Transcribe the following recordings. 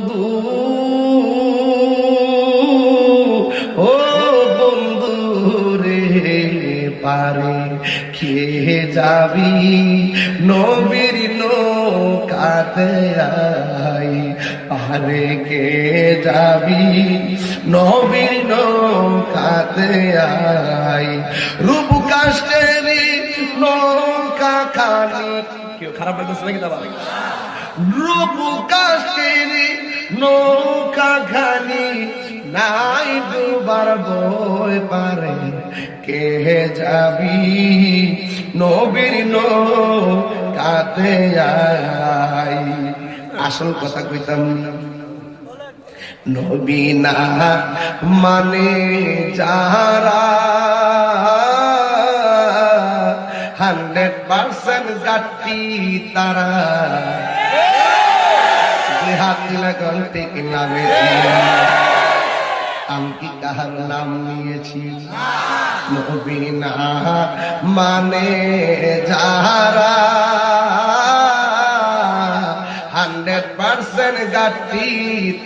বন্ধু, ও বন্ধু রে, পারে খেয়ে যাবি নবীর নৌকাতে আই, পারে কে যাবি নবীর নৌকাতে আই, রূপ কাষ্টেরি নৌকা খানি। কেউ খারাপ লাগতেছে নাকি? দাদা, রূপ কাষ্টেরি নৌকা খানি নাই দুবার বই পারে কে যাবি নবীর নৌকাতে আই। আসল কথা কইতাম, নবী না মানে যারা 100% গাটি তারা, হাত দিলা গন্তে নামে আমি কি কাহার নাম নিয়েছি? নবী না মানে যারা 100% গাটি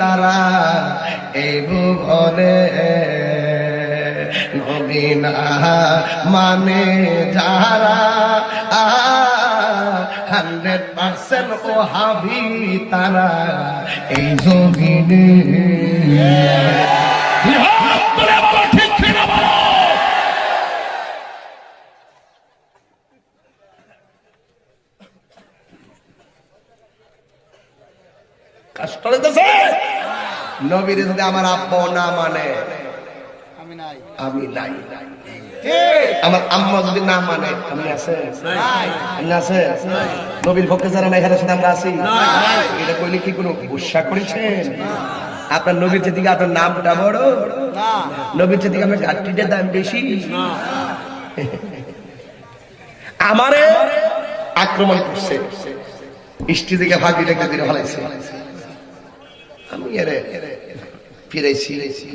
তারা, এই ভুবনে নবী না মানে যারা 100% ওহাবি তারা, এই জমিনে কষ্ট লাগতেছে। নবীর যদি আমার আব্বা না মানে আমি নাই, আমার আম্মা যদি না মানে আমি আছে, নবীর পক্ষে যারা নাই এখানে সাথে আমরা আছি। এটা কইলে কি কোনো গুসা করেছেন? আপনার নবীর যেদিকে আপনার নামটা বড়, নবীর যেদিকে আপনার ঘাটতিটার দাম বেশি। আমারে আক্রমণ করছে, বৃষ্টি দিকে ভাগি রেখে দিলে ভালাইছে, আমি এরে ফিরেছি,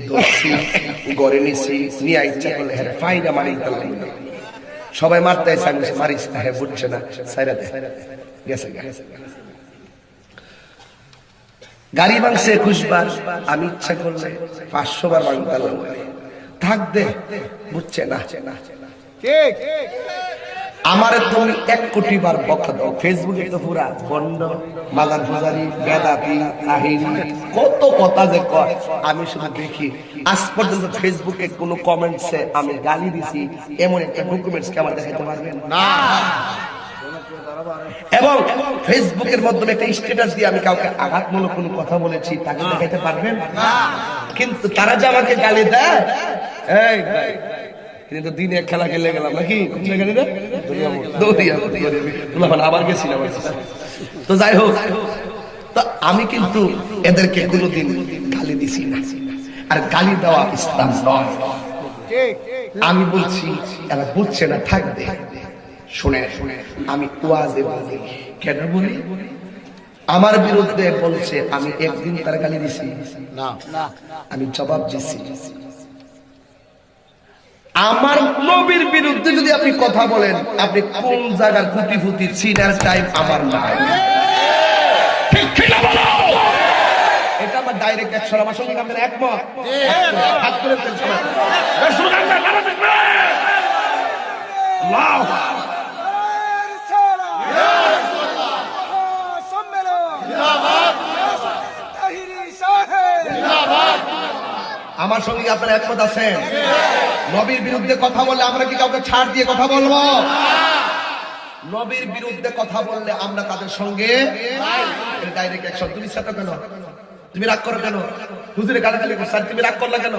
ধরছি, গড়ে নিছি, নিয়ে ইচ্ছা করলে হ্যাঁ ফাইনা মারি করলাম। সবাই মারতে আসে, আমি মারিস না, হ্যাঁ বুঝছে না, সাইরা দে গেছে। গাড়ি ভাঙছে 21 বার, আমি ইচ্ছা করলে 500 বার ভাঙতাম। থাক দে, বুঝছে না। আমারে তুমি 1 কোটি বার বকা দাও, ফেসবুকে তো পুরা বন্ড মাদার পূজারি বেদাতি আহিনী কত কথা যে কয়, আমি শুধু দেখি। আজ পর্যন্ত ফেসবুকে কোন কমেন্টসে আমি গালি দিছি এমন একটা ডকুমেন্টস কে আমার দেখাতে পারবেন না। এবং ফেসবুকের মাধ্যমে একটা স্ট্যাটাস দিয়ে আমি কাউকে আঘাতমূলক কোনো কথা বলেছি তাকে দেখাতে পারবেন না। কিন্তু তারা যে আমাকে গালি দেয়, এই কিন্তু দিনে খেলা খেলে গেলাম নাকি, আবার গেছিলাম। তো যাই হোক, তো আমি কিন্তু এদেরকে কোনোদিন গালি দিছি না, আর গালি দেওয়া ইসলাম নয়। আমি বলছি, এরা বুঝছে না, থাকবে শুনে শুনে আমি ওয়াজে বলি। কেন বলি? আমার বিরুদ্ধে বলছে, আমি একদিন তার গালি দিছি না, আমি জবাব দিছি। আমার নবীর বিরুদ্ধে যদি আপনি কথা বলেন, আপনি কোন জায়গার ফুটি ফুটি সিনার টাইম আমার নাই। ঠিক কি না বলো? এটা আমার ডাইরেক্ট অ্যাকশন। আমার সঙ্গে আপনারা একমত? হাত তুলে দেন সবাই। রাসূল আল্লাহ নারা দেখবে। আল্লাহু ইয়া রাসূলুল্লাহ সম্মেলন জিন্দাবাদ, তাহিরি সাহেব জিন্দাবাদ। আমার সঙ্গে আপনারা একমত আছেন? নবীর বিরুদ্ধে কথা বললে আমরা কি কাউকে ছাড় দিয়ে কথা বলবো? নবীর বিরুদ্ধে কথা বললে আমরা তাদের সঙ্গে ডাইরেক্ট অ্যাকশন। তুমি সাথে কেন? তুমি রাগ করো কেন? হুজুরে গালাগালি করছে, তুমি রাগ করলা কেন?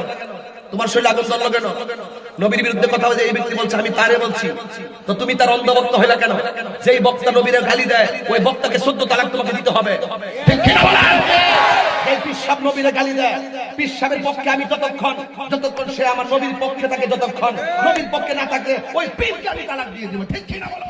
তোমার শরীরে আগুন জ্বললো কেন? নবীর বিরুদ্ধে কথা বলে এই ব্যক্তি বলছে, আমি তারে বলছি, তো তুমি তার অন্ধভক্ত হইলা কেন? যেই বক্তা নবীরে গালি দেয়, ওই বক্তাকে 14 তালাক তোমাকে দিতে হবে। ঠিক কি না বলেন? এই পিশাব নবীরে গালি দেয়, পিশাবের পক্ষে আমি যতক্ষণ সে আমার নবীর পক্ষে থাকে, যতক্ষণ নবীর পক্ষে না থাকে ওই পীরকে আমি তালাক দিয়ে দেব। ঠিক কি না বলো?